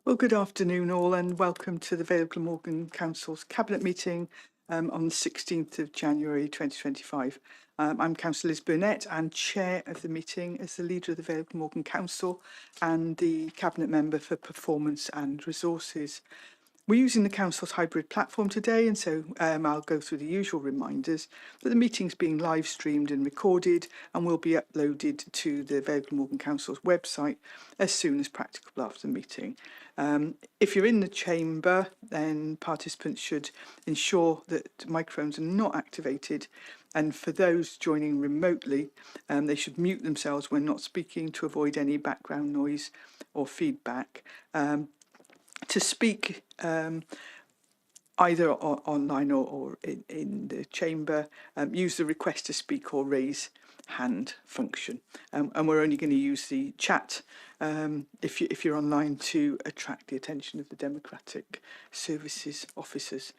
Well, good afternoon all and welcome to the Vale of Glamorgan Council's Cabinet meeting on the 16th of January 2025. I'm Councillor Liz Burnett and Chair of the meeting as the leader of the Vale of Glamorgan Council and the Cabinet Member for Performance and Resources. We're using the Council's hybrid platform today, and so I'll go through the usual reminders that the meeting's being live streamed and recorded and will be uploaded to the Vale of Glamorgan Council's website as soon as practicable after the meeting. If you're in the chamber, then participants should ensure that microphones are not activated, and for those joining remotely, they should mute themselves when not speaking to avoid any background noise or feedback. To speak either online or in the chamber, use the request to speak or raise hand function. And we're only going to use the chat if you're online to attract the attention of the Democratic Services officers.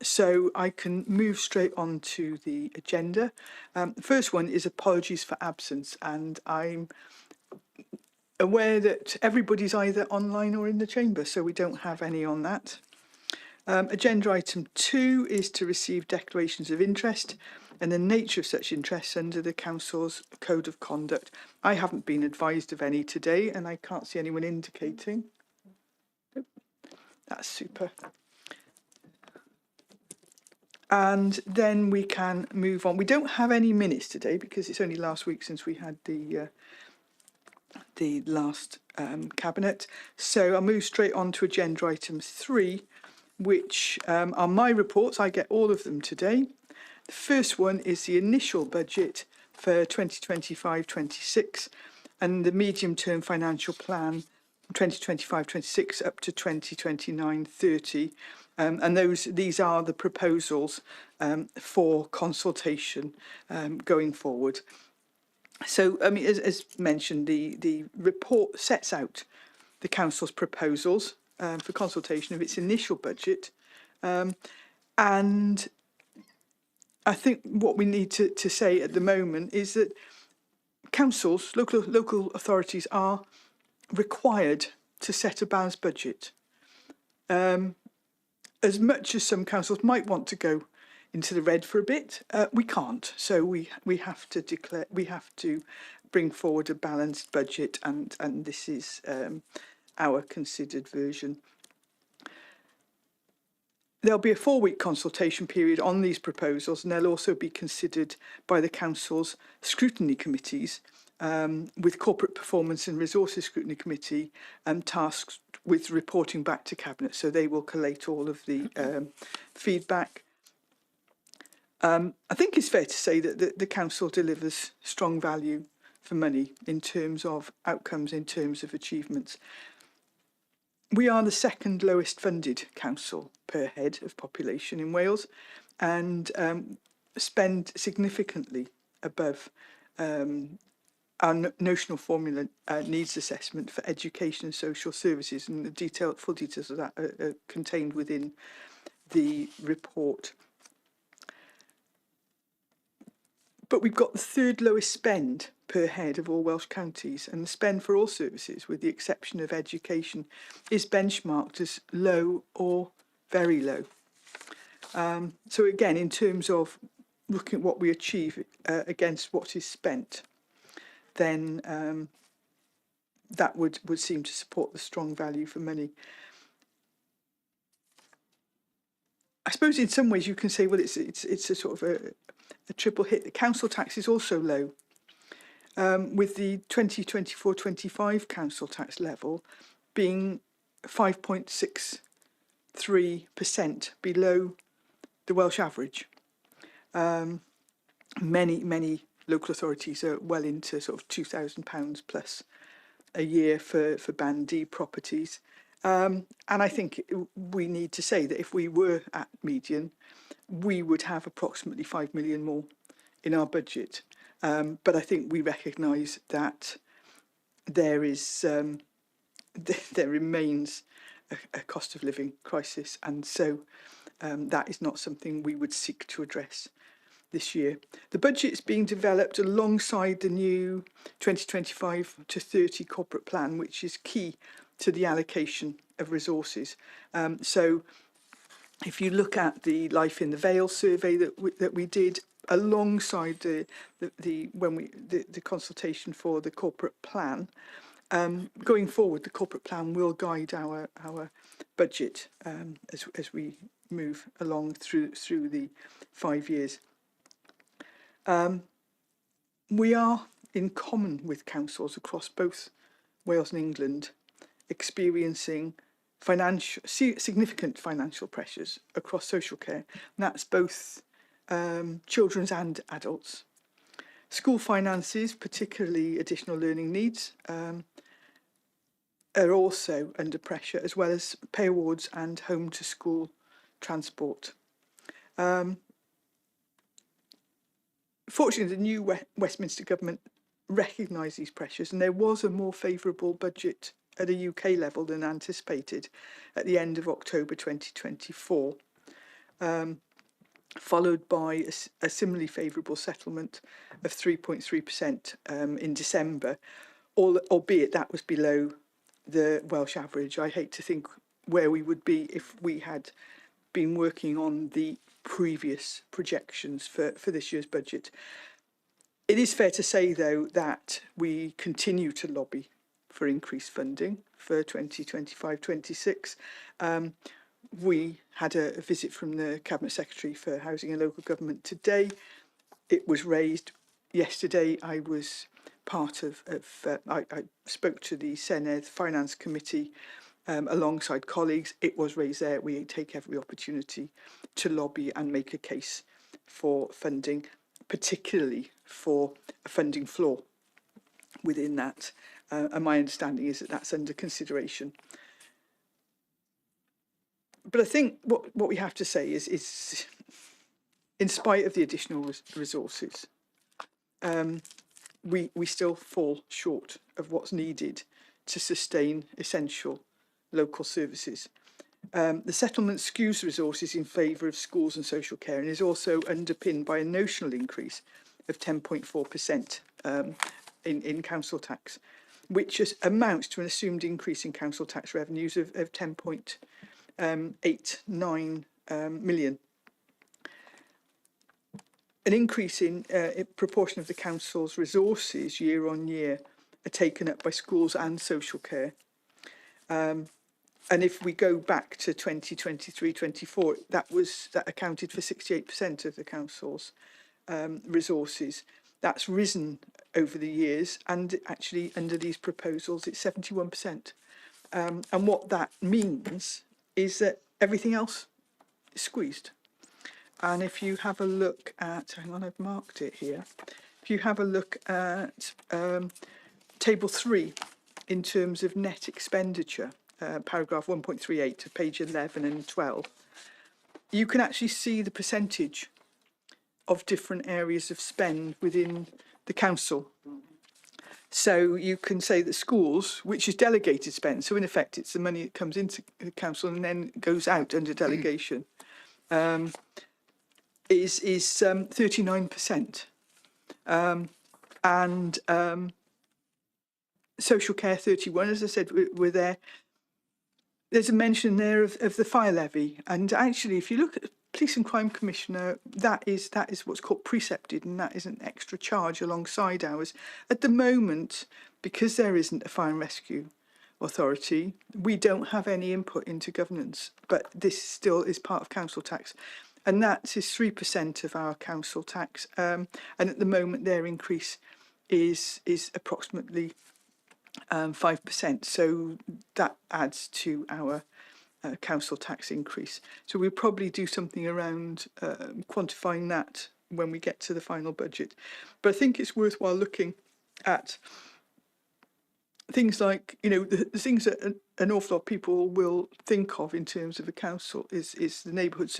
So I can move straight on to the agenda. The first one is apologies for absence, and I'm aware that everybody's either online or in the chamber, so we don't have any on that. Agenda item 2 is to receive declarations of interest and the nature of such interests under the Council's Code of Conduct. I haven't been advised of any today and I can't see anyone indicating. That's super. And then we can move on. We don't have any minutes today because it's only last week since we had the last cabinet. So I'll move straight on to agenda item 3, which are my reports. I get all of them today. The first one is the initial budget for 2025-26 and the medium-term financial plan 2025-26 up to 2029-30. And these are the proposals for consultation going forward. So, I mean, as mentioned, the report sets out the Council's proposals for consultation of its initial budget. And I think what we need to say at the moment is that councils, local authorities are required to set a balanced budget. As much as some councils might want to go into the red for a bit, we can't. So we have to bring forward a balanced budget, and this is our considered version. There'll be a 4-week consultation period on these proposals, and they'll also be considered by the Council's scrutiny committees, with Corporate Performance and Resources Scrutiny Committee tasked with reporting back to Cabinet. So they will collate all of the feedback. I think it's fair to say that the Council delivers strong value for money in terms of outcomes, in terms of achievements. We are the second lowest funded council per head of population in Wales and spend significantly above our notional formula needs assessment for education and social services, and the full details of that are contained within the report. But we've got the third lowest spend per head of all Welsh counties, and the spend for all services, with the exception of education, is benchmarked as low or very low. So again, in terms of looking at what we achieve against what is spent, then that would seem to support the strong value for money. I suppose in some ways you can say, well, it's a sort of a triple hit. The council tax is also low, with the 2024-25 council tax level being 5.63% below the Welsh average. Many local authorities are well into sort of £2,000 plus a year for Band D properties. And I think we need to say that if we were at median, we would have approximately 5 million more in our budget. But I think we recognise that there remains a cost of living crisis, and so that is not something we would seek to address. this year. The budget is being developed alongside the new 2025 to 30 corporate plan, which is key to the allocation of resources. So if you look at the Life in the Vale survey that we did alongside the consultation for the corporate plan, going forward, the corporate plan will guide our budget as we move along through the 5 years. We are, in common with councils across both Wales and England, experiencing significant financial pressures across social care, and that's both children's and adults. School finances, particularly additional learning needs, are also under pressure, as well as pay awards and home to school transport. Fortunately, the new Westminster government recognised these pressures, and there was a more favourable budget at a UK level than anticipated at the end of October 2024, followed by a similarly favourable settlement of 3.3% in December, albeit that was below the Welsh average. I hate to think where we would be if we had been working on the previous projections for this year's budget. It is fair to say, though, that we continue to lobby for increased funding for 2025-26. We had a visit from the Cabinet Secretary for Housing and Local Government today. It was raised yesterday. I was part of I spoke to the Senedd Finance Committee alongside colleagues. It was raised there. We take every opportunity to lobby and make a case for funding, particularly for a funding floor within that. And my understanding is that that's under consideration. But I think what we have to say is in spite of the additional resources, we still fall short of what's needed to sustain essential local services. The settlement skews resources in favour of schools and social care, and is also underpinned by a notional increase of 10.4% in council tax, which amounts to an assumed increase in council tax revenues of 10.89 million. An increase in proportion of the council's resources year on year are taken up by schools and social care. And if we go back to 2023-24, that accounted for 68% of the council's resources. That's risen over the years, and actually under these proposals, it's 71%. And what that means is that everything else is squeezed. And if you have a look at, hang on, I've marked it here. If you have a look at table 3 in terms of net expenditure, paragraph 1.38 to page 11 and 12, you can actually see the percentage of different areas of spend within the council. So you can say that schools, which is delegated spend, so in effect it's the money that comes into the council and then goes out under delegation, is 39%. And social care 31%, as I said, we're there. There's a mention there of the fire levy, and actually if you look at the Police and Crime Commissioner, that is what's called precepted, and that is an extra charge alongside ours. At the moment, because there isn't a fire and rescue authority, we don't have any input into governance, but this still is part of council tax. And that is 3% of our council tax. And at the moment, their increase is approximately 5%. So that adds to our council tax increase. So we'll probably do something around quantifying that when we get to the final budget. But I think it's worthwhile looking at things like, the things that an awful lot of people will think of in terms of a council is the neighbourhood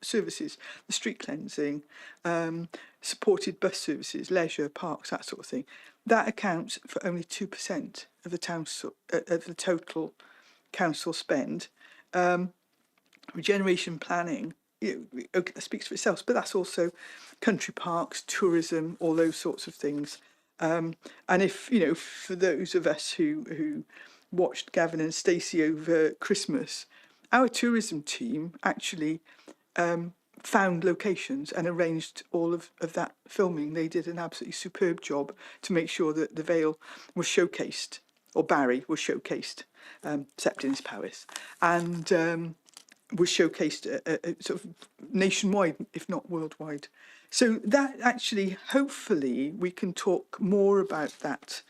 services, the street cleansing, supported bus services, leisure, parks, that sort of thing. That accounts for only 2% of the total council spend. Regeneration planning okay, that speaks for itself, but that's also country parks, tourism, all those sorts of things. And if, for those of us who watched Gavin and Stacey over Christmas, our tourism team actually found locations and arranged all of that filming. They did an absolutely superb job to make sure that the Vale was showcased, or Barry was showcased, except in his Powys, and was showcased sort of nationwide, if not worldwide. So that actually, hopefully, we can talk more about that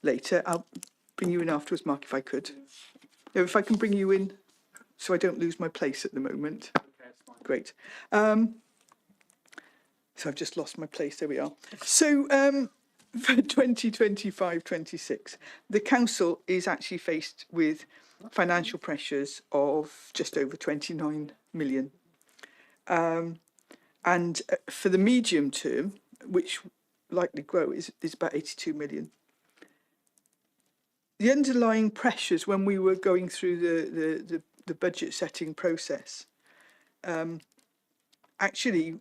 later. I'll bring you in afterwards, Mark, if I could. If I can bring you in so I don't lose my place at the moment. Great. So I've just lost my place. There we are. So for 2025-26, the council is actually faced with financial pressures of just over 29 million. And for the medium term, which likely grow, is about 82 million. The underlying pressures when we were going through the budget setting process actually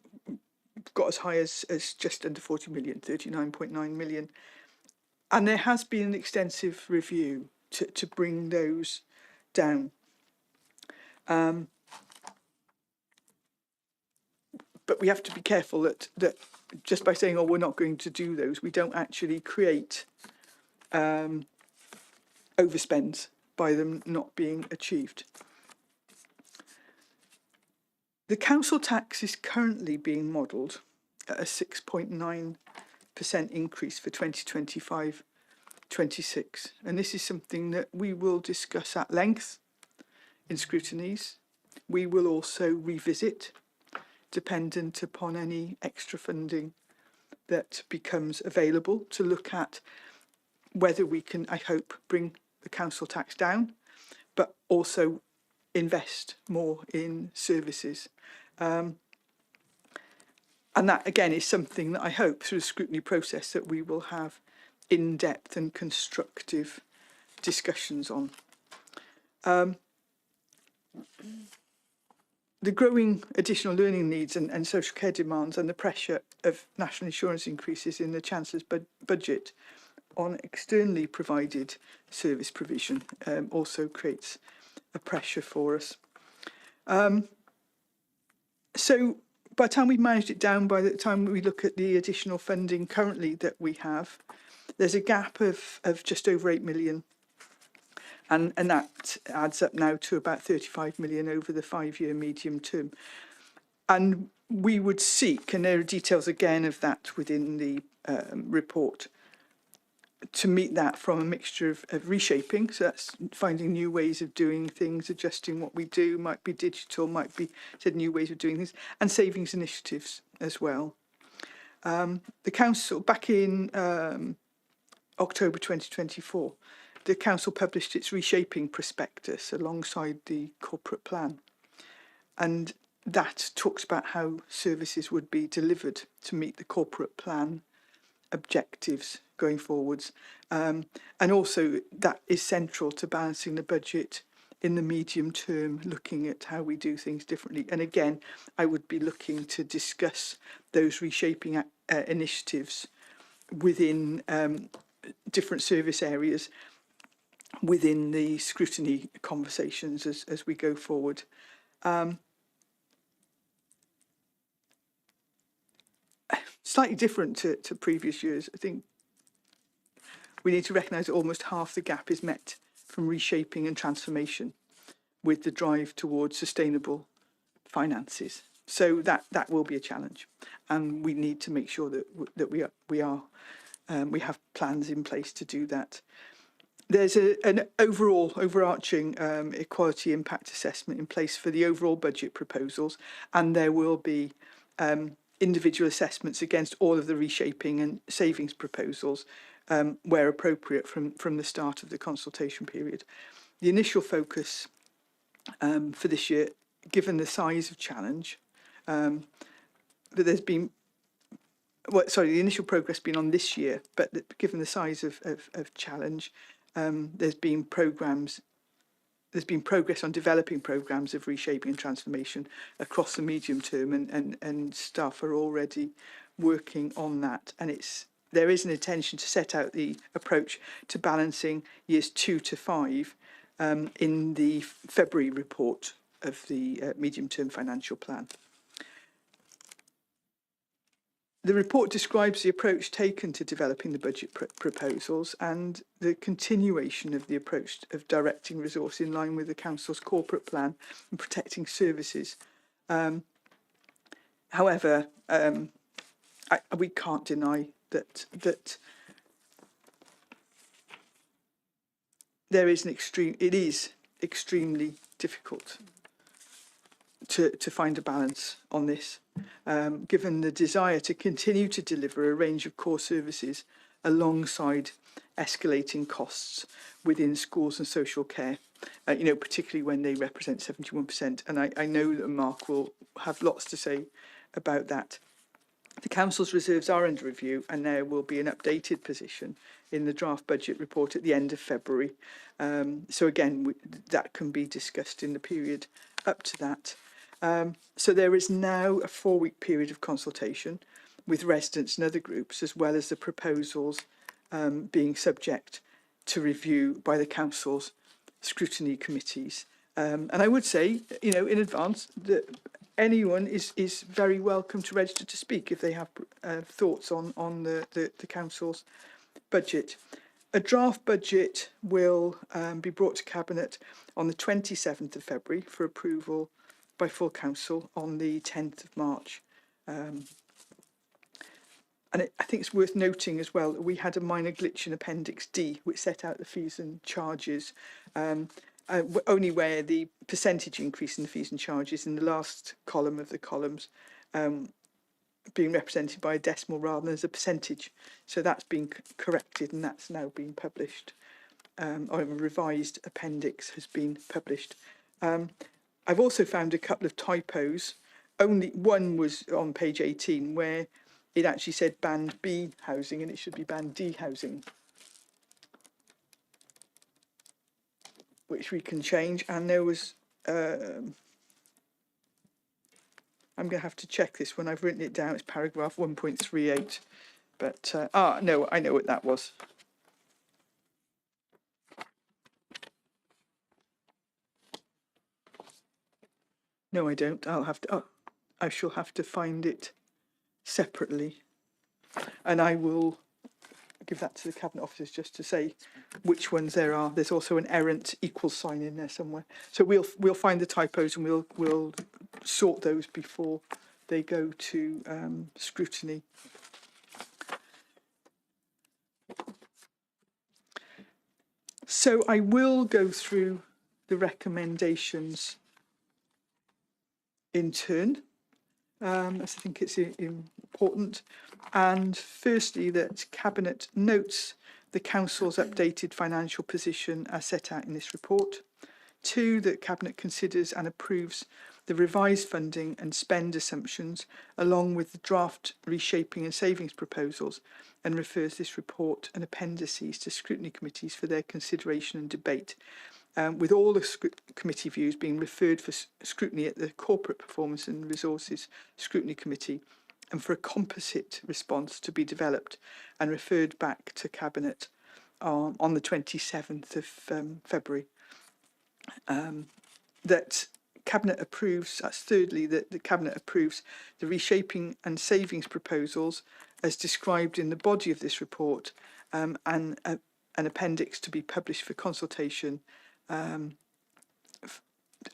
got as high as just under 40 million, 39.9 million. And there has been an extensive review to bring those down. But we have to be careful that just by saying, oh, we're not going to do those, we don't actually create overspends by them not being achieved. The council tax is currently being modelled at a 6.9% increase for 2025-26. And this is something that we will discuss at length in scrutinies. We will also revisit, dependent upon any extra funding that becomes available, to look at whether we can, I hope, bring the council tax down, but also invest more in services. And that, again, is something that I hope through the scrutiny process that we will have in-depth and constructive discussions on. The growing additional learning needs and social care demands and the pressure of national insurance increases in the Chancellor's budget on externally provided service provision also creates a pressure for us. So by the time we've managed it down, by the time we look at the additional funding currently that we have, there's a gap of just over 8 million. And that adds up now to about 35 million over the 5-year medium term. And we would seek, and there are details again of that within the report, to meet that from a mixture of reshaping. So that's finding new ways of doing things, adjusting what we do, might be digital, might be new ways of doing things, and savings initiatives as well. The council, back in October 2024, the council published its reshaping prospectus alongside the corporate plan. And that talks about how services would be delivered to meet the corporate plan objectives going forwards. And also that is central to balancing the budget in the medium term, looking at how we do things differently. And again, I would be looking to discuss those reshaping initiatives within different service areas within the scrutiny conversations as we go forward. Slightly different to previous years. I think we need to recognise that almost half the gap is met from reshaping and transformation with the drive towards sustainable finances. So that will be a challenge, and we need to make sure that we have plans in place to do that. There's an overarching equality impact assessment in place for the overall budget proposals, and there will be individual assessments against all of the reshaping and savings proposals where appropriate from the start of the consultation period. The initial focus for this year, given the size of challenge, that there's been, the initial progress been on this year, but given the size of challenge, there's been programmes there's been progress on developing programmes of reshaping and transformation across the medium term, and staff are already working on that. And there is an intention to set out the approach to balancing years 2 to 5 in the February report of the medium-term financial plan. The report describes the approach taken to developing the budget proposals and the continuation of the approach of directing resource in line with the Council's corporate plan and protecting services. However, we can't deny that it is extremely difficult to find a balance on this, given the desire to continue to deliver a range of core services alongside escalating costs within schools and social care, particularly when they represent 71%. And I know that Mark will have lots to say about that. The Council's reserves are under review, and there will be an updated position in the draft budget report at the end of February. So again, that can be discussed in the period up to that. So there is now a 4-week period of consultation with residents and other groups, as well as the proposals being subject to review by the Council's scrutiny committees. And I would say, in advance, that anyone is very welcome to register to speak if they have thoughts on the Council's budget. A draft budget will be brought to Cabinet on the 27th of February for approval by full council on the 10th of March. And I think it's worth noting as well that we had a minor glitch in Appendix D, which set out the fees and charges, only where the percentage increase in the fees and charges in the last column of the columns being represented by a decimal rather than as a percentage. So that's been corrected, and that's now been published, or a revised appendix has been published. I've also found a couple of typos. Only one was on page 18 where it actually said Band B housing and it should be Band D housing, which we can change. And there was, I'm going to have to check this when I've written it down. It's paragraph 1.38. But, no, I know what that was. No, I don't. I shall have to find it separately. And I will give that to the Cabinet officers just to say which ones there are. There's also an errant equal sign in there somewhere. So we'll find the typos and we'll sort those before they go to scrutiny. So I will go through the recommendations in turn, as I think it's important. And firstly, that Cabinet notes the Council's updated financial position as set out in this report. 2, that Cabinet considers and approves the revised funding and spend assumptions along with the draft reshaping and savings proposals, and refers this report and appendices to scrutiny committees for their consideration and debate, with all the committee views being referred for scrutiny at the Corporate Performance and Resources Scrutiny Committee, and for a composite response to be developed and referred back to Cabinet on the 27th of February. That Cabinet approves, that's thirdly, that the Cabinet approves the reshaping and savings proposals as described in the body of this report, and an appendix to be published for consultation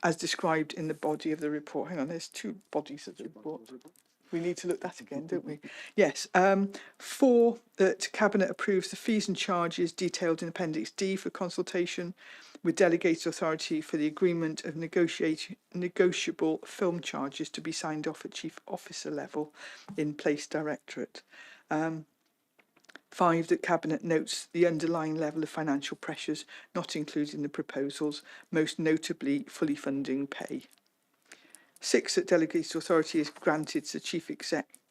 as described in the body of the report. Hang on, there's 2 bodies of the report. We need to look that again, don't we? Yes. 4, that Cabinet approves the fees and charges detailed in Appendix D for consultation with delegated authority for the agreement of negotiable film charges to be signed off at Chief Officer level in Place Directorate. 5, that Cabinet notes the underlying level of financial pressures not included in the proposals, most notably fully funding pay. 6, that delegated authority is granted to the Chief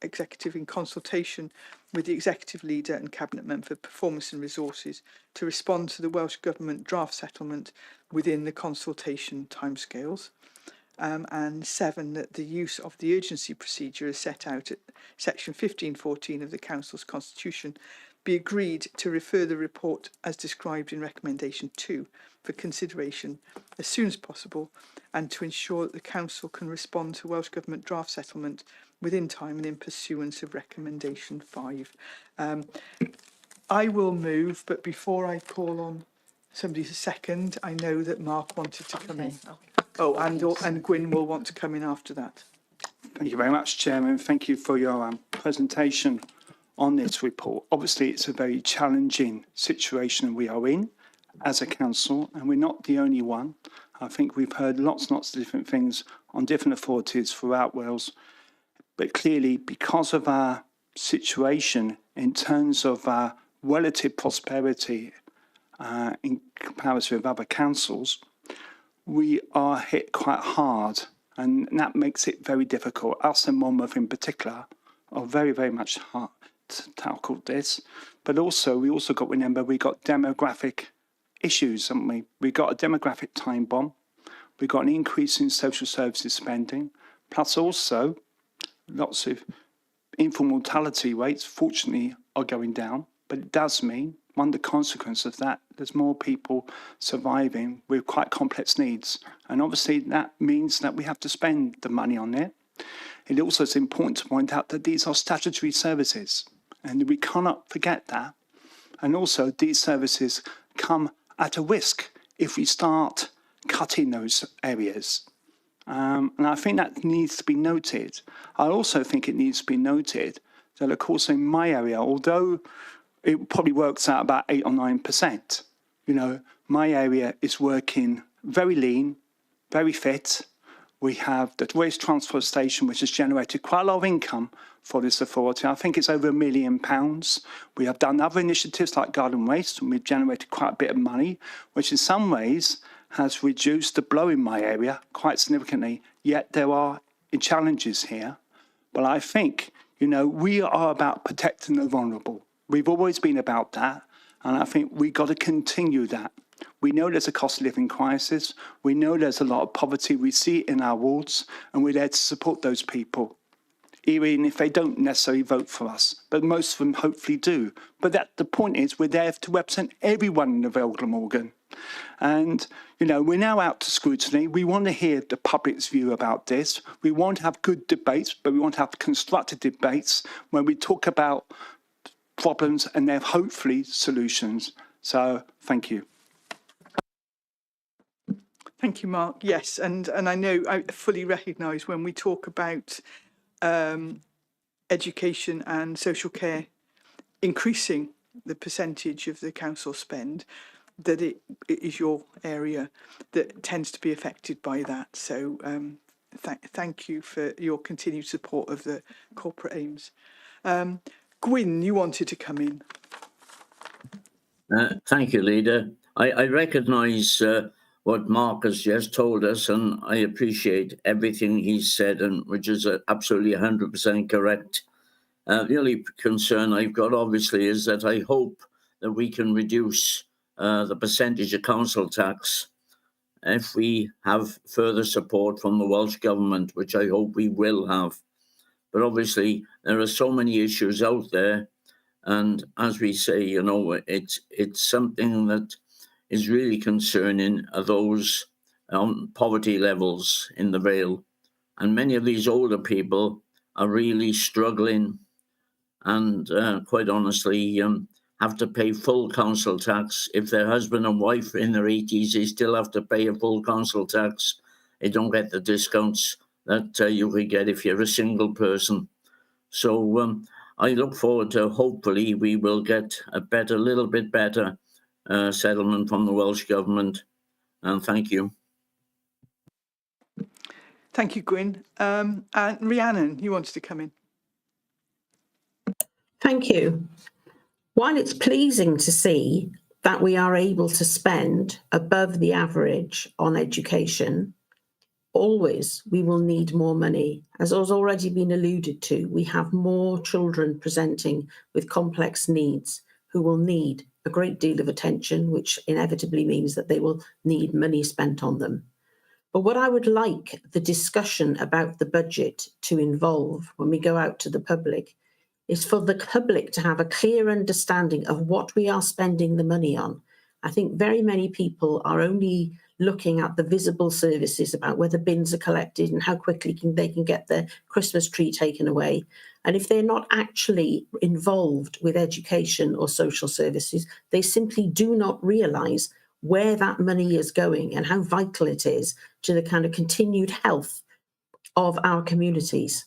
Executive in consultation with the Executive Leader and Cabinet Member for Performance and Resources to respond to the Welsh Government draft settlement within the consultation timescales. And 7, that the use of the urgency procedure as set out at section 1514 of the Council's Constitution be agreed to refer the report as described in recommendation 2 for consideration as soon as possible, and to ensure that the Council can respond to Welsh Government draft settlement within time and in pursuance of recommendation 5. I will move, but before I call on somebody to second, I know that Mark wanted to come in. Oh, and Gwyn will want to come in after that. Thank you very much, Chairman. Thank you for your presentation on this report. Obviously, it's a very challenging situation we are in as a council, and we're not the only one. I think we've heard lots and lots of different things on different authorities throughout Wales, but clearly because of our situation in terms of our relative prosperity in comparison with other councils, we are hit quite hard, and that makes it very difficult. Us and Monmouth in particular are very, very much hard to tackle this. But also, we also got to remember we got demographic issues, haven't we? We got a demographic time bomb. We got an increase in social services spending, plus also lots of infant mortality rates, fortunately, are going down. But it does mean, one of the consequences of that, there's more people surviving with quite complex needs. And obviously that means that we have to spend the money on it. It also is important to point out that these are statutory services, and we cannot forget that. And also these services come at a risk if we start cutting those areas. And I think that needs to be noted. I also think it needs to be noted that, of course, in my area, although it probably works out about 8 or 9%. You know, my area is working very lean, very fit. We have the waste transfer station, which has generated quite a lot of income for this authority. I think it's over £1 million. We have done other initiatives like garden waste, and we've generated quite a bit of money, which in some ways has reduced the blow in my area quite significantly. Yet there are challenges here. But I think, you know, we are about protecting the vulnerable. We've always been about that, and I think we've got to continue that. We know there's a cost of living crisis. We know there's a lot of poverty. We see it in our wards, and we're there to support those people, even if they don't necessarily vote for us. But most of them hopefully do. But the point is, we're there to represent everyone in the Vale of Glamorgan. And, you know, we're now out to scrutiny. We want to hear the public's view about this. We want to have good debates, but we want to have constructive debates when we talk about problems and then hopefully solutions. So thank you. Thank you, Mark. Yes, and I know I fully recognise when we talk about education and social care increasing the percentage of the council spend, that it is your area that tends to be affected by that. So thank you for your continued support of the corporate aims. Gwyn, you wanted to come in. Thank you, Leader. I recognise what Mark has just told us, and I appreciate everything he's said, and which is absolutely 100% correct. The only concern I've got, obviously, is that I hope that we can reduce the percentage of council tax if we have further support from the Welsh Government, which I hope we will have. But obviously, there are so many issues out there. And as we say, you know, it's something that is really concerning those poverty levels in the Vale. And many of these older people are really struggling and quite honestly have to pay full council tax. If their husband and wife in their 80s, they still have to pay a full council tax. They don't get the discounts that you could get if you're a single person. So I look forward to, hopefully, we will get a little bit better settlement from the Welsh Government. And thank you. Thank you, Gwyn. And Rhiannon, you wanted to come in. Thank you. While it's pleasing to see that we are able to spend above the average on education, always, we will need more money. As has already been alluded to, we have more children presenting with complex needs who will need a great deal of attention, which inevitably means that they will need money spent on them. But what I would like the discussion about the budget to involve when we go out to the public is for the public to have a clear understanding of what we are spending the money on. I think very many people are only looking at the visible services about whether bins are collected and how quickly they can get their Christmas tree taken away. And if they're not actually involved with education or social services, they simply do not realise where that money is going and how vital it is to the kind of continued health of our communities.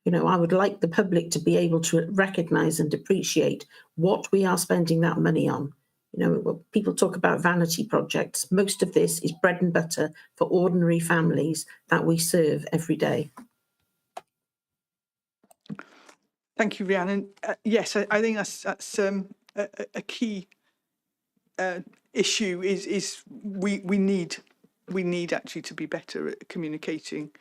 You know, I would like the public to be able to recognise and appreciate what we are spending that money on. You know, people talk about vanity projects. Most of this is bread and butter for ordinary families that we serve every day. Thank you, Rhiannon. Yes, I think that's a key issue. Is we need actually to be better at communicating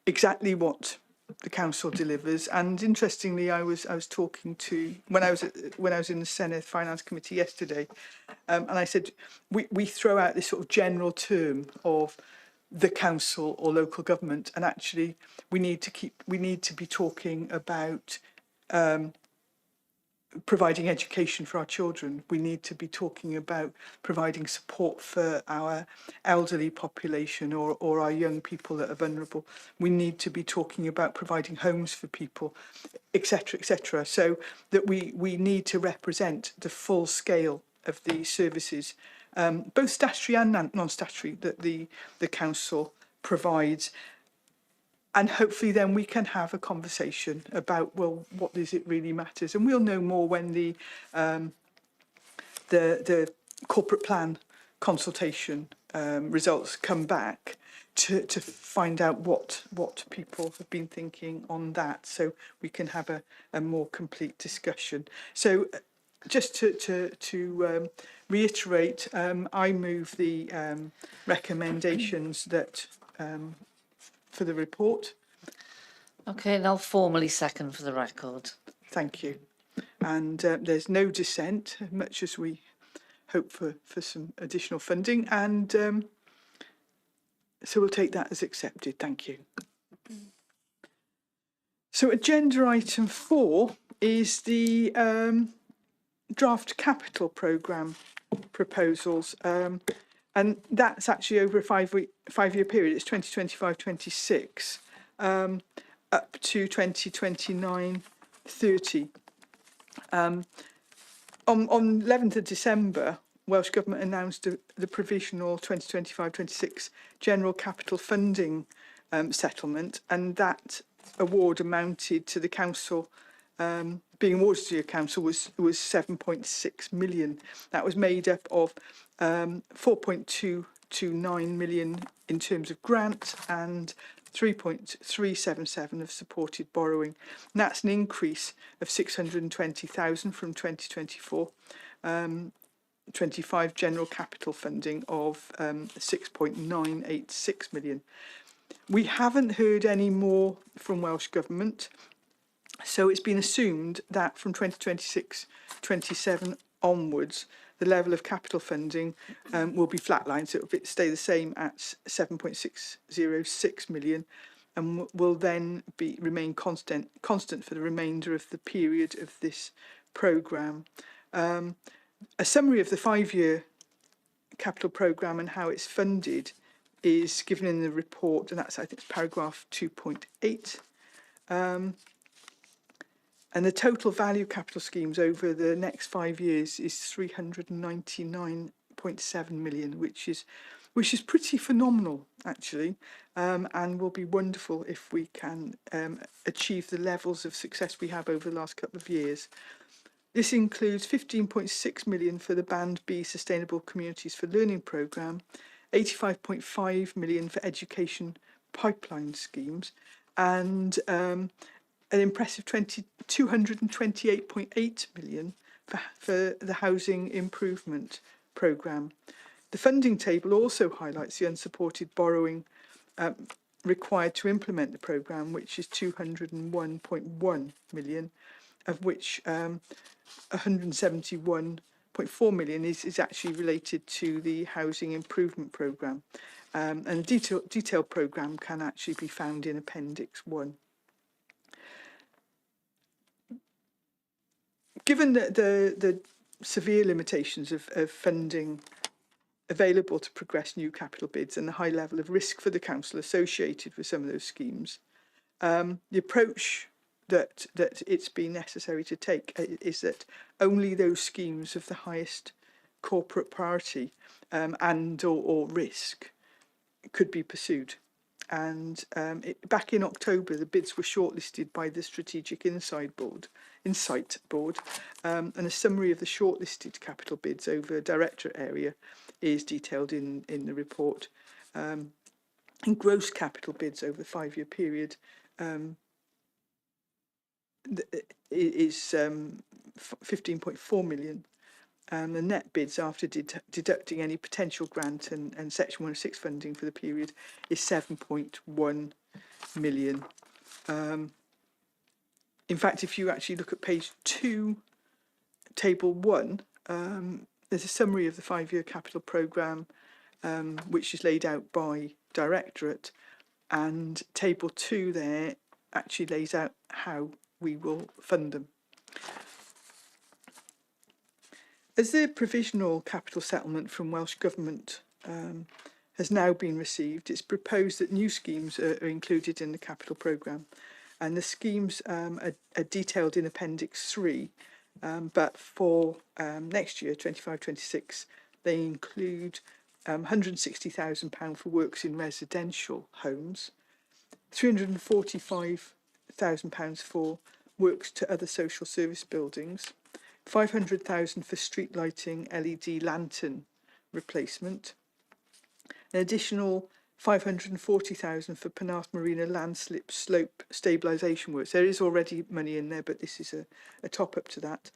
exactly what the council delivers. And interestingly, I was talking to when I was in the Senedd Finance Committee yesterday, and I said we throw out this sort of general term of the council or local government, and actually we need to be talking about providing education for our children. We need to be talking about providing support for our elderly population or our young people that are vulnerable. We need to be talking about providing homes for people, etc., etc. So that we need to represent the full scale of the services, both statutory and non-statutory, that the council provides. And hopefully then we can have a conversation about, well, what does it really matters? And we'll know more when the corporate plan consultation results come back to find out what people have been thinking on that, so we can have a more complete discussion. So just to reiterate, I move the recommendations that for the report. Okay, and I'll formally second for the record. Thank you. And there's no dissent, much as we hope for some additional funding. And so we'll take that as accepted. Thank you. So agenda item 4 is the draft capital programme proposals. And that's actually over a five-year period. It's 2025-26, up to 2029-30. On 11th of December, Welsh Government announced the provisional 2025-26 general capital funding settlement, and that award amounted to the council, being awarded to the council was 7.6 million. That was made up of 4.229 million in terms of grant and 3.377 of supported borrowing. And that's an increase of 620,000 from 2024. 25 general capital funding of 6.986 million. We haven't heard any more from Welsh Government, so it's been assumed that from 2026-27 onwards, the level of capital funding will be flatlined, so it will stay the same at 7.606 million, and will then remain constant for the remainder of the period of this programme. A summary of the 5-year capital programme and how it's funded is given in the report, and that's, I think, paragraph 2.8. And the total value of capital schemes over the next 5 years is 399.7 million, which is pretty phenomenal, actually, and will be wonderful if we can achieve the levels of success we have over the last couple of years. This includes 15.6 million for the Band B Sustainable Communities for Learning programme, 85.5 million for education pipeline schemes, and an impressive 228.8 million for the housing improvement programme. The funding table also highlights the unsupported borrowing required to implement the programme, which is 201.1 million, of which 171.4 million is actually related to the housing improvement programme. And detailed programme can actually be found in Appendix 1. Given the severe limitations of funding available to progress new capital bids and the high level of risk for the council associated with some of those schemes, the approach that it's been necessary to take is that only those schemes of the highest corporate priority and or risk could be pursued. And back in October, the bids were shortlisted by the Strategic Insight Board, and a summary of the shortlisted capital bids over directorate area is detailed in the report. And gross capital bids over the 5-year period is 15.4 million. The net bids after deducting any potential grant and Section 106 funding for the period is 7.1 million. In fact, if you actually look at page 2, table 1, there's a summary of the 5-year capital programme, which is laid out by directorate, and table 2 there actually lays out how we will fund them. As the provisional capital settlement from Welsh Government has now been received, it's proposed that new schemes are included in the capital programme, and the schemes are detailed in Appendix 3, but for next year, 25-26, they include £160,000 for works in residential homes, £345,000 for works to other social service buildings, 500,000 for street lighting LED lantern replacement, an additional 540,000 for Penarth Marina landslip slope stabilisation works. There is already money in there, but this is a top up to that.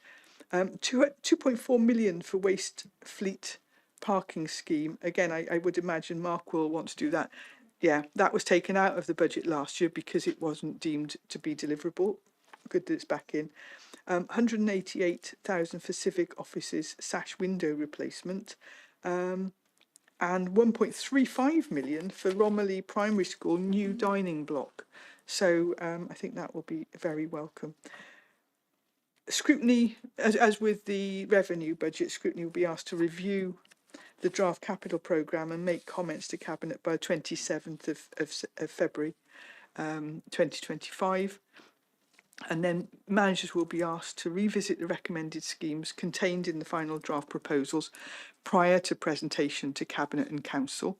2.4 million for waste fleet parking scheme. Again, I would imagine Mark will want to do that. Yeah, that was taken out of the budget last year because it wasn't deemed to be deliverable. Good that it's back in. 188,000 for civic offices sash window replacement, and 1.35 million for Romilly Primary School new dining block. So I think that will be very welcome. Scrutiny, as with the revenue budget, scrutiny will be asked to review the draft capital programme and make comments to Cabinet by 27th of February 2025. And then managers will be asked to revisit the recommended schemes contained in the final draft proposals prior to presentation to Cabinet and Council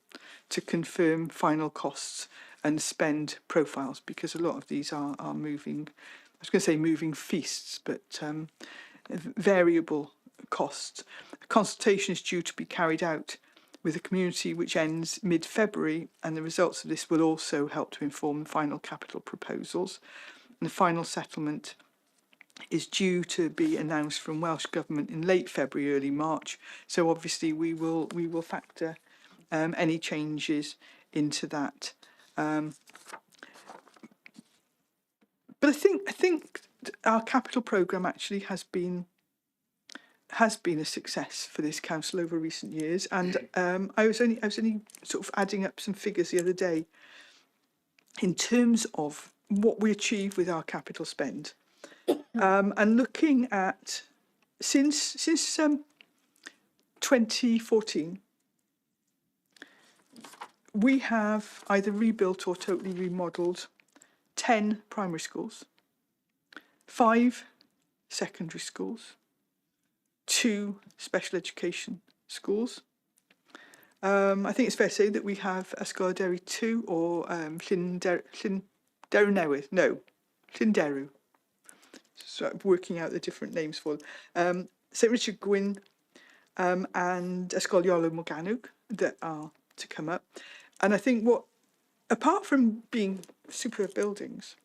to confirm final costs and spend profiles, because a lot of these are moving, I was going to say moving feasts, but variable costs. A consultation is due to be carried out with the community, which ends mid-February, and the results of this will also help to inform the final capital proposals. And the final settlement is due to be announced from Welsh Government in late February, early March. So obviously we will factor any changes into that. But I think our capital programme actually has been a success for this council over recent years. And I was only sort of adding up some figures the other day in terms of what we achieved with our capital spend, and looking at since 2014, we have either rebuilt or totally remodelled 10 primary schools, 5 secondary schools, 2 special education schools. I think it's fair to say that we have Ysgol Derry 2 or Llinderu. So I'm working out the different names for them. St Richard Gwyn and Ysgol Morgannwg that are to come up. And I think apart from being superb buildings,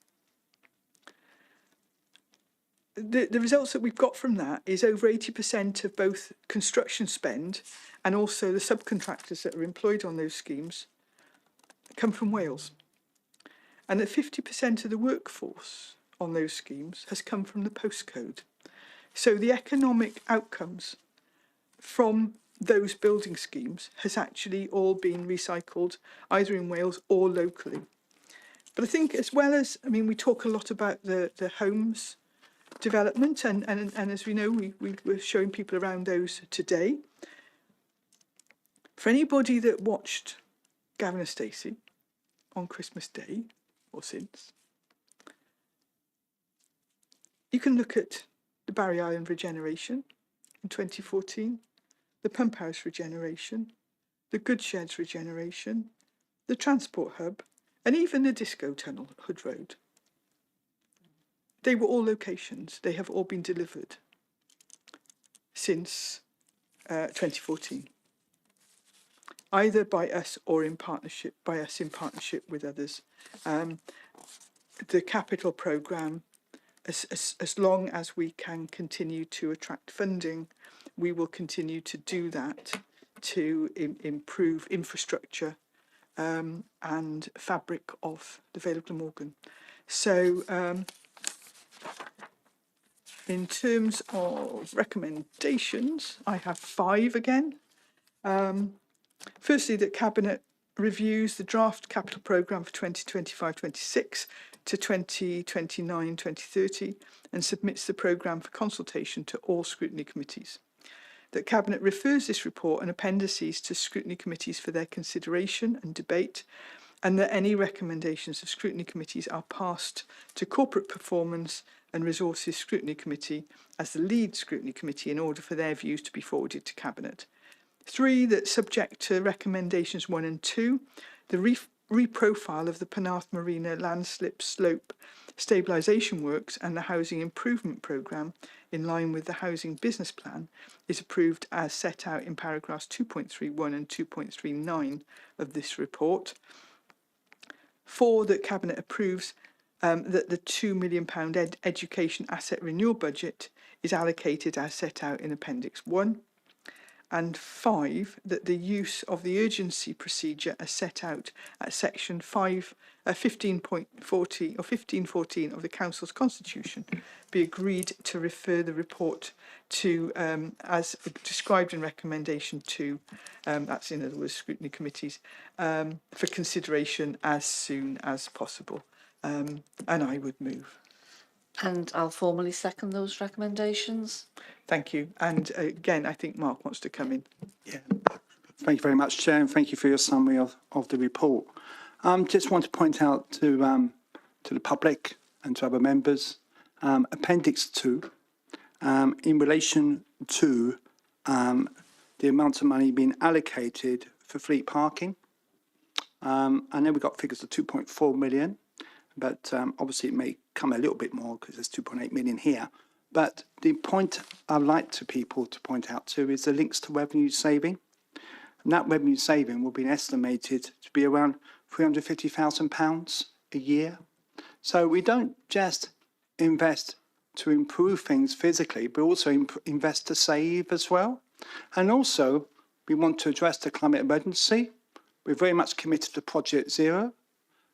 the results that we've got from that is over 80% of both construction spend and also the subcontractors that are employed on those schemes come from Wales, and that 50% of the workforce on those schemes has come from the postcode. So the economic outcomes from those building schemes has actually all been recycled either in Wales or locally. But I think as well as, I mean, we talk a lot about the homes development and as we know, we were showing people around those today. For anybody that watched Gavin and Stacey on Christmas Day or since, you can look at the Barry Island regeneration in 2014, the Pump House regeneration, the Goodsheds regeneration, the Transport Hub, and even the Disco Tunnel, Hood Road. They were all locations. They have all been delivered since 2014, either by us or in partnership, in partnership with others. The capital programme, as long as we can continue to attract funding, we will continue to do that to improve infrastructure and fabric of the Vale of Glamorgan. So in terms of recommendations, I have 5 again. Firstly, that Cabinet reviews the draft capital programme for 2025-26 to 2029-2030 and submits the programme for consultation to all scrutiny committees. That Cabinet refers this report and appendices to scrutiny committees for their consideration and debate, and that any recommendations of scrutiny committees are passed to Corporate Performance and Resources Scrutiny Committee as the lead scrutiny committee in order for their views to be forwarded to Cabinet. 3, that subject to recommendations 1 and 2, the reprofile of the Penarth Marina landslip slope stabilisation works and the housing improvement programme in line with the housing business plan is approved as set out in paragraphs 2.31 and 2.39 of this report. 4, that Cabinet approves that the £2 million education asset renewal budget is allocated as set out in Appendix 1. And 5, that the use of the urgency procedure as set out at section 15.40 or 1514 of the Council's Constitution be agreed to refer the report to, as described in recommendation 2, that's in other words scrutiny committees, for consideration as soon as possible. And I would move. And I'll formally second those recommendations. Thank you. And again, I think Mark wants to come in. Yeah. Thank you very much, Chair, and thank you for your summary of the report. Just want to point out to the public and to other members, Appendix 2, in relation to the amount of money being allocated for fleet parking. I know we've got figures of 2.4 million, but obviously it may come a little bit more because there's 2.8 million here. But the point I'd like to people to point out to is the links to revenue saving. And that revenue saving will be estimated to be around £350,000 a year. So we don't just invest to improve things physically, but also invest to save as well. And also, we want to address the climate emergency. We're very much committed to Project Zero.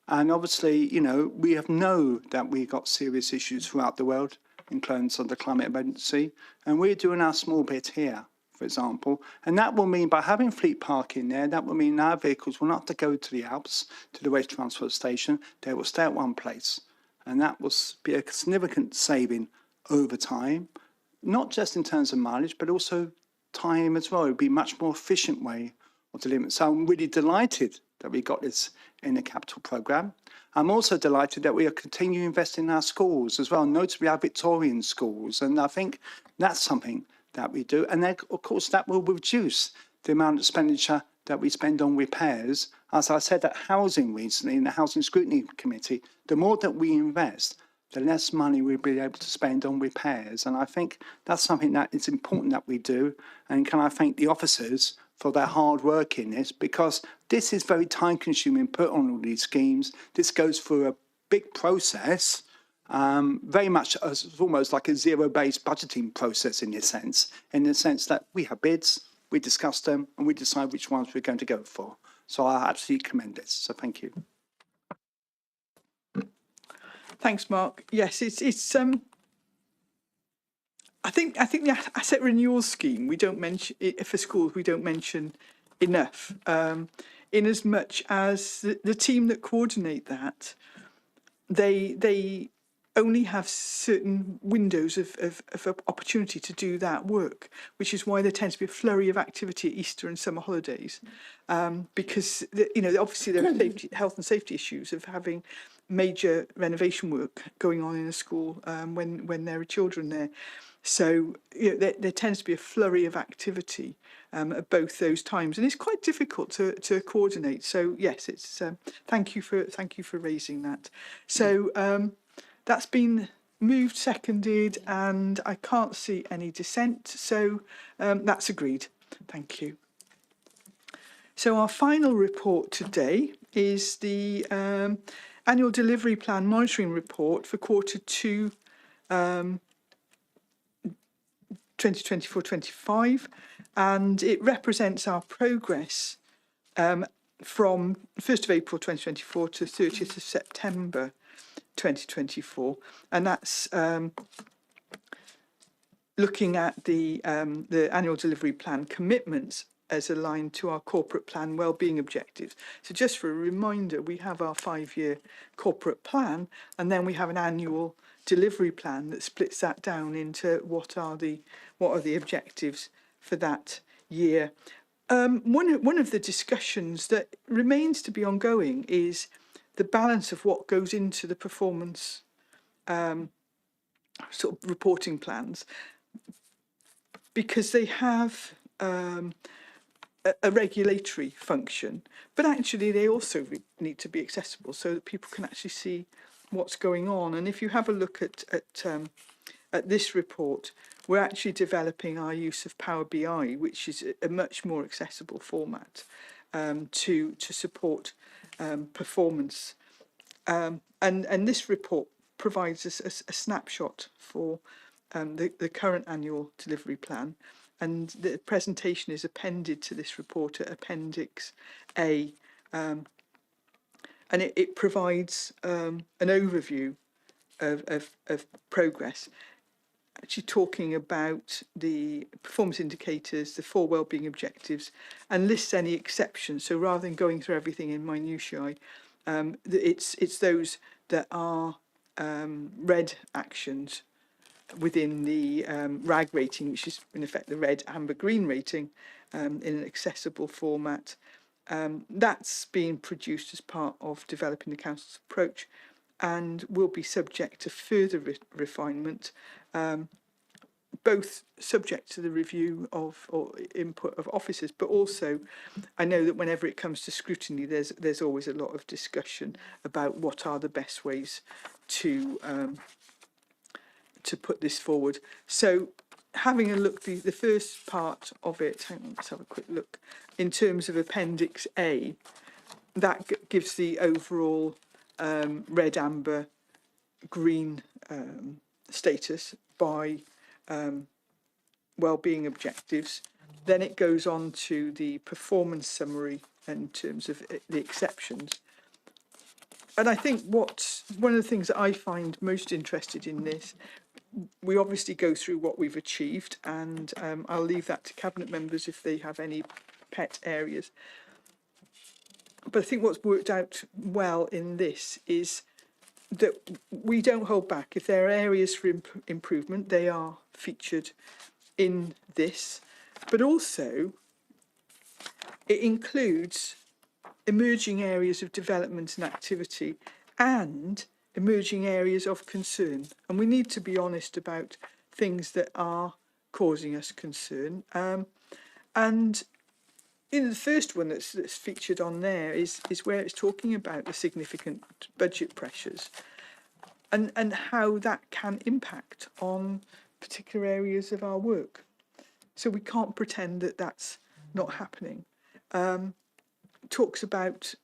And obviously, you know, we know that we've got serious issues throughout the world in terms of the climate emergency. And we're doing our small bit here, for example. And that will mean by having fleet parking there, that will mean our vehicles will not have to go to the Alps, to the waste transfer station. They will stay at one place. And that will be a significant saving over time, not just in terms of mileage, but also time as well. It would be a much more efficient way of delivering. So I'm really delighted that we got this in the capital programme. I'm also delighted that we are continuing investing in our schools as well, notably our Victorian schools. And I think that's something that we do. And then, of course, that will reduce the amount of expenditure that we spend on repairs. As I said at housing recently, in the Housing Scrutiny Committee, the more that we invest, the less money we'll be able to spend on repairs. And I think that's something that is important that we do. And can I thank the officers for their hard work in this, because this is very time consuming, put on all these schemes. This goes through a big process, very much as almost like a zero-based budgeting process in the sense that we have bids, we discuss them, and we decide which ones we're going to go for. So I absolutely commend it. So thank you. Thanks, Mark. Yes, it's I think the asset renewal scheme we don't mention it for schools. We don't mention enough. In as much as the team that coordinate that, they only have certain windows of opportunity to do that work, which is why there tends to be a flurry of activity at Easter and summer holidays, because obviously there are health and safety issues of having major renovation work going on in a school when there are children there. So there tends to be a flurry of activity at both those times, and it's quite difficult to coordinate. So yes, it's thank you for raising that. So that's been moved, seconded, and I can't see any dissent. So that's agreed. Thank you. So our final report today is the annual delivery plan monitoring report for Q2 2024-25, and it represents our progress from 1st of April 2024 to 30th of September 2024, and that's looking at the annual delivery plan commitments as aligned to our corporate plan wellbeing objectives. So just for a reminder, we have our 5-year corporate plan, and then we have an annual delivery plan that splits that down into what are the objectives for that year. One of the discussions that remains to be ongoing is the balance of what goes into the performance sort of reporting plans, because they have a regulatory function, but actually they also need to be accessible so that people can actually see what's going on. And if you have a look at this report, we're actually developing our use of Power BI, which is a much more accessible format to support performance. And this report provides us a snapshot for the current annual delivery plan, and the presentation is appended to this report at Appendix A, and it provides an overview of progress, actually talking about the performance indicators, the 4 wellbeing objectives, and lists any exceptions. So rather than going through everything in minutiae, it's those that are red actions within the RAG rating, which is in effect the red, amber, green rating, in an accessible format. That's being produced as part of developing the council's approach, and will be subject to further refinement, both subject to the review of or input of officers, but also I know that whenever it comes to scrutiny, there's always a lot of discussion about what are the best ways to put this forward. So having a look, the first part of it, hang on, let's have a quick look, in terms of Appendix A, that gives the overall red, amber, green status by wellbeing objectives. Then it goes on to the performance summary in terms of the exceptions. And I think one of the things that I find most interested in this, we obviously go through what we've achieved, and I'll leave that to cabinet members if they have any pet areas. But I think what's worked out well in this is that we don't hold back. If there are areas for improvement, they are featured in this, but also it includes emerging areas of development and activity and emerging areas of concern. And we need to be honest about things that are causing us concern. And in the first one that's featured on there is where it's talking about the significant budget pressures and how that can impact on particular areas of our work. So we can't pretend that that's not happening. Talks about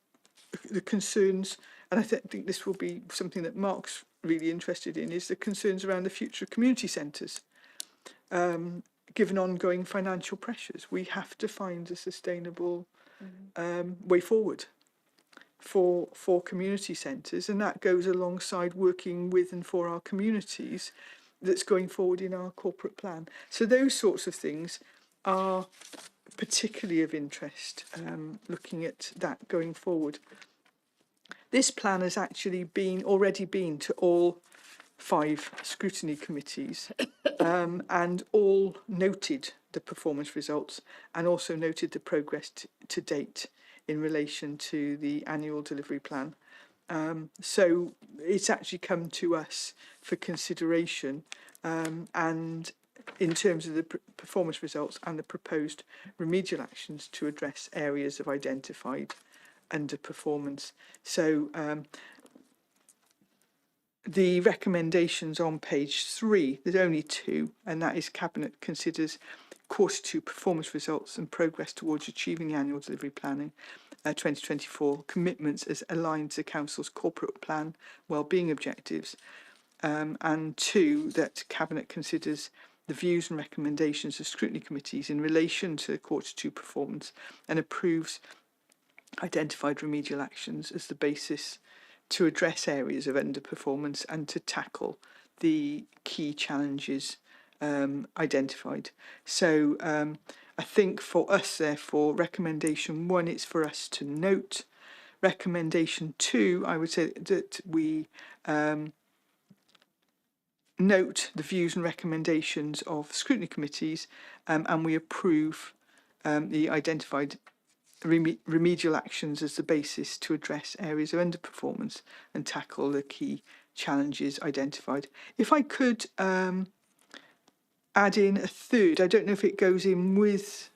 the concerns, and I think this will be something that Mark's really interested in, is the concerns around the future of community centres. Given ongoing financial pressures, we have to find a sustainable way forward for community centres, and that goes alongside working with and for our communities that's going forward in our corporate plan. So those sorts of things are particularly of interest, looking at that going forward. This plan has actually already been to all 5 scrutiny committees, and all noted the performance results and also noted the progress to date in relation to the annual delivery plan. So it's actually come to us for consideration, and in terms of the performance results and the proposed remedial actions to address areas of identified underperformance. So the recommendations on page 3, there's only 2, and that is Cabinet considers Q2 performance results and progress towards achieving the annual delivery planning 2024 commitments as aligned to Council's corporate plan wellbeing objectives, and 2, that Cabinet considers the views and recommendations of scrutiny committees in relation to Q2 performance and approves identified remedial actions as the basis to address areas of underperformance and to tackle the key challenges identified. So I think for us, therefore, recommendation 1, it's for us to note. Recommendation 2, I would say that we note the views and recommendations of scrutiny committees, and we approve the identified remedial actions as the basis to address areas of underperformance and tackle the key challenges identified. If I could add in a third, I don't know if it goes in with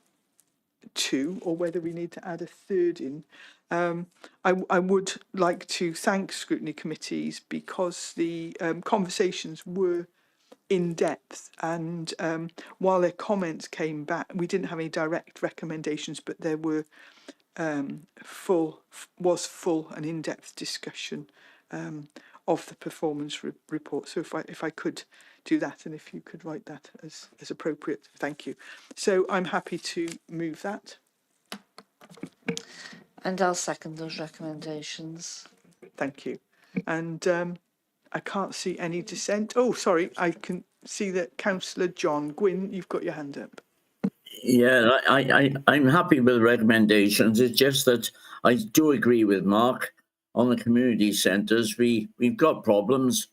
2 or whether we need to add a third in. I would like to thank scrutiny committees because the conversations were in depth, and while their comments came back, we didn't have any direct recommendations, but there were full and in-depth discussion of the performance report. So if I could do that, and if you could write that as appropriate, thank you. So I'm happy to move that. And I'll second those recommendations. Thank you. And I can't see any dissent. Oh, sorry, I can see that Councillor John Gwynn, you've got your hand up. Yeah, I'm happy with the recommendations. It's just that I do agree with Mark on the community centres. We've got problems.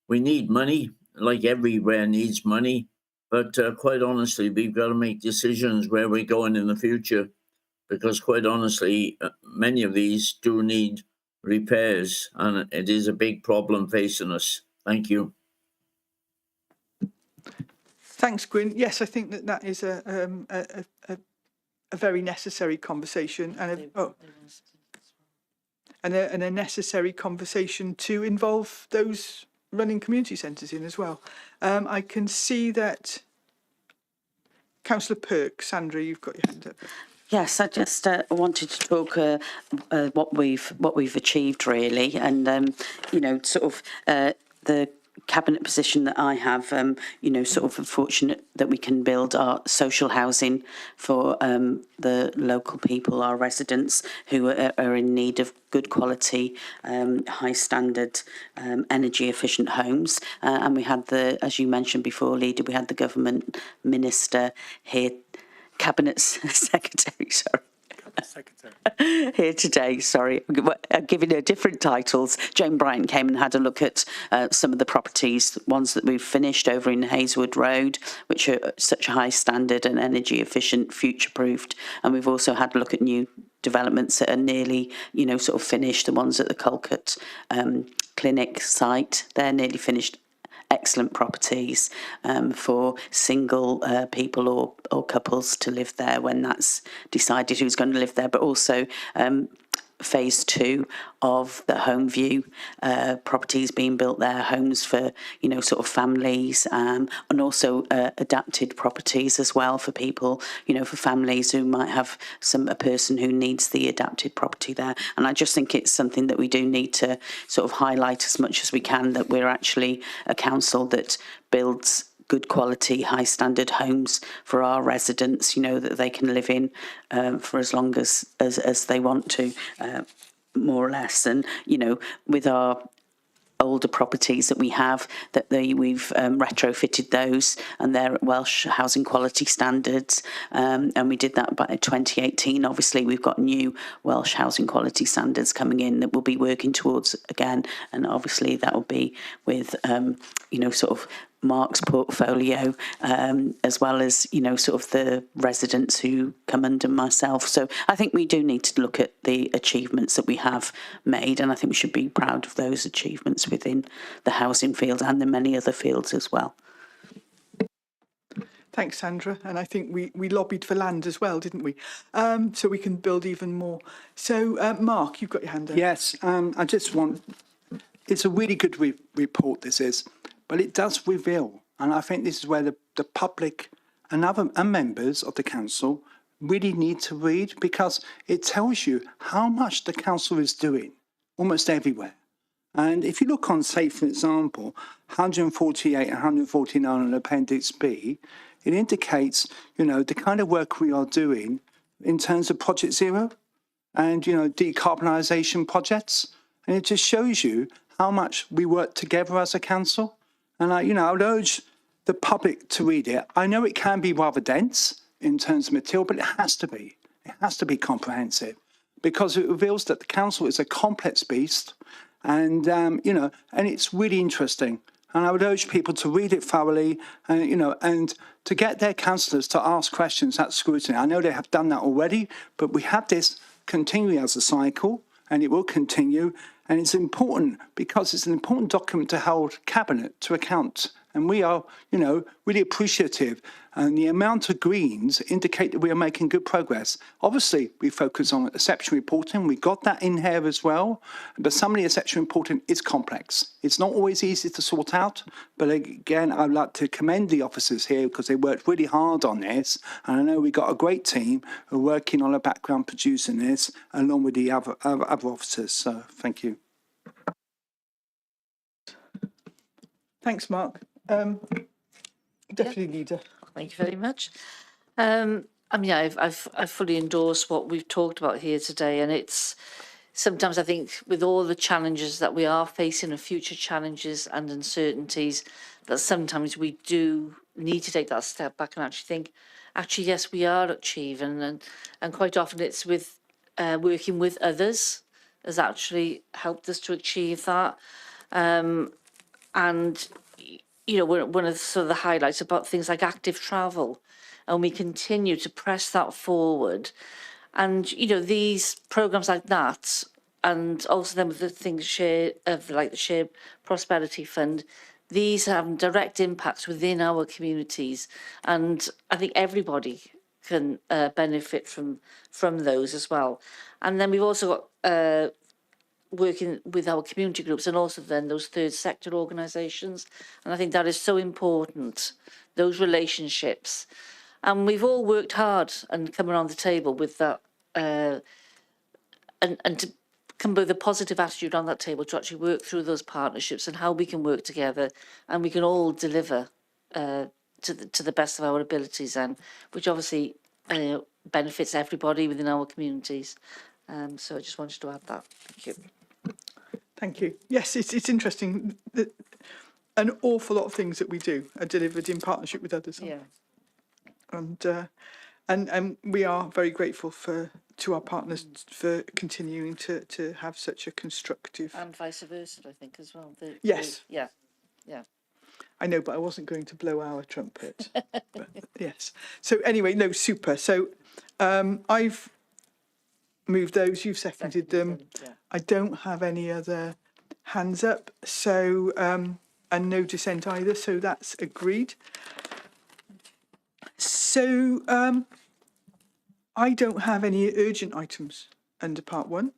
We need money, like everywhere needs money. But quite honestly, we've got to make decisions where we're going in the future, because quite honestly, many of these do need repairs, and it is a big problem facing us. Thank you. Thanks, Gwyn. Yes, I think that is a very necessary conversation, and a necessary conversation to involve those running community centres in as well. I can see that Councillor Perk, Sandra, you've got your hand up. Yes, I just wanted to talk what we've achieved really, and you know, sort of the cabinet position that I have. You know, sort of fortunate that we can build our social housing for the local people, our residents who are in need of good quality, high standard, energy efficient homes. And we had as you mentioned before, Leader, we had the government minister here. Cabinet Secretary, sorry. Here today, sorry, I'm giving her different titles. Jane Bryant came and had a look at some of the properties, ones that we've finished over in Hazelwood Road, which are such a high standard and energy efficient, future-proofed. And we've also had a look at new developments that are nearly, you know, sort of finished. The ones at the Culcut Clinic site, they're nearly finished. Excellent properties for single people or couples to live there when that's decided who's going to live there, but also phase 2 of the Home View properties being built there, homes for, you know, sort of families, and also adapted properties as well for people, you know, for families who might have a person who needs the adapted property there. And I just think it's something that we do need to sort of highlight as much as we can, that we're actually a council that builds good quality, high standard homes for our residents, you know, that they can live in for as long as they want to, more or less. And, you know, with our older properties that we have, we've retrofitted those, and they're at Welsh housing quality standards, and we did that by 2018. Obviously, we've got new Welsh housing quality standards coming in that we'll be working towards again, and obviously that will be with you know, sort of Mark's portfolio, as well as, you know, sort of the residents who come under myself. So I think we do need to look at the achievements that we have made, and I think we should be proud of those achievements within the housing field and the many other fields as well. Thanks, Sandra. And I think we lobbied for land as well, didn't we? So we can build even more. So, Mark, you've got your hand up. Yes, I just want, it's a really good report, this is, but it does reveal, and I think this is where the public and members of the council really need to read, because it tells you how much the council is doing almost everywhere. And if you look on, say, for example, 148 and 149 on Appendix B, it indicates, you know, the kind of work we are doing in terms of Project Zero and, you know, decarbonisation projects. And it just shows you how much we work together as a council. And I would urge the public to read it. I know it can be rather dense in terms of material, but it has to be. It has to be comprehensive, because it reveals that the council is a complex beast, and you know, and it's really interesting. And I would urge people to read it thoroughly, and you know, and to get their councillors to ask questions at scrutiny. I know they have done that already, but we have this continuing as a cycle, and it will continue. And it's important because it's an important document to hold Cabinet to account. And we are, you know, really appreciative. And the amount of greens indicate that we are making good progress. Obviously, we focus on exception reporting. We got that in here as well. But some of the exception reporting is complex. It's not always easy to sort out. But again, I'd like to commend the officers here because they worked really hard on this. And I know we got a great team who are working on a background producing this along with the other officers. So thank you. Thanks, Mark. Deputy Leader. Thank you very much. I mean, I fully endorse what we've talked about here today, and it's sometimes I think with all the challenges that we are facing and future challenges and uncertainties, that sometimes we do need to take that step back and actually think, actually, yes, we are achieving, and quite often it's with working with others has actually helped us to achieve that. And you know, one of the sort of the highlights about things like active travel, and we continue to press that forward. And you know, these programs like that, and also then with the things like the Shared Prosperity Fund, these have direct impacts within our communities, and I think everybody can benefit from those as well. And then we've also got working with our community groups and also then those third sector organisations. And I think that is so important, those relationships. And we've all worked hard and come around the table with that, and to come with a positive attitude on that table to actually work through those partnerships and how we can work together and we can all deliver to the best of our abilities, and which obviously benefits everybody within our communities. So I just wanted to add that. Thank you. Thank you. Yes, it's interesting that an awful lot of things that we do are delivered in partnership with others. Yeah. And we are very grateful to our partners for continuing to have such a constructive. And vice versa, I think, as well. Yes. Yeah. I know, but I wasn't going to blow our trumpet. But yes. So anyway, no, super. So I've moved those. You've seconded them. Yeah. I don't have any other hands up. So and no dissent either. So that's agreed. So I don't have any urgent items under part 1.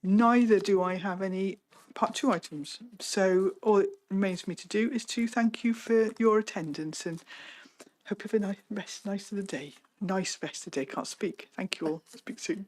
Neither do I have any part 2 items. So all it remains for me to do is to thank you for your attendance and hope you have a nice rest of the day. Nice rest of the day. Can't speak. Thank you all. Speak soon.